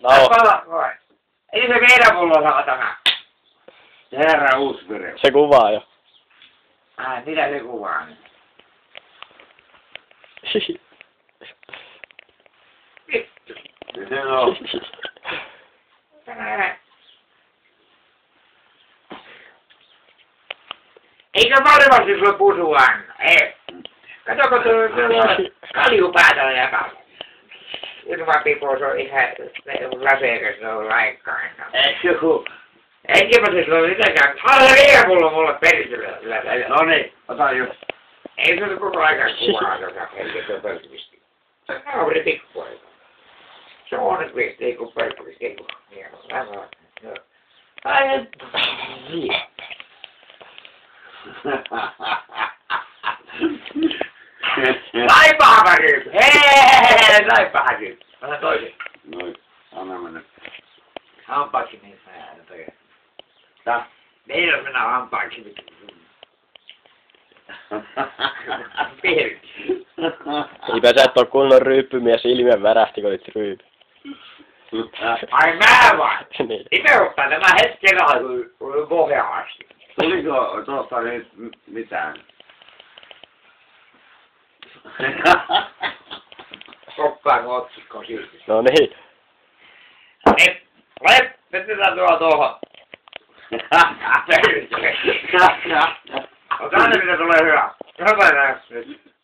Nauha. Ei se meidän pullo saatana. Se herra Uusvire. Se kuvaa jo. Mitä se kuvaa nyt? Vittu. Se on. Eikö varmasti sulle pusu anna? Ei. Katoko tuolla kaljupäätä jakaa. Ilmapipos on ihan laseekas, se on laikkaan. Eikö ku? Enkä mä siis ole sitäkään. Anna viinapullo mulle peristelyä. No niin, ota just. Ei se ole koko aikaan kuvaa tuota, eikä se on pölkkivisti. Se on naapuri pikkupoika. Se on nyt viesti, ei kun pölkkivisti, ei kun hieno. Ai, Saipahan nyt! Hei, saipahan nyt! Anna toisen. Noin, anna mennä. Hampaaksi niin sää toi. Tää. Meidän mennä hampaaksi nyt. Perkki. Eipä sä et oo kunnon ryyppymies, ilmeen värähti kun olit ryypy. Ai mä vaan! Niin. Itse ottaa tämä hetken kun pohjaasti. Tuliko tuosta nyt mitään? Koppaan otsikko silti. No niin. Leppetään tuohon. Ota ne mitä tulee hyvä. Hyvä näin nyt.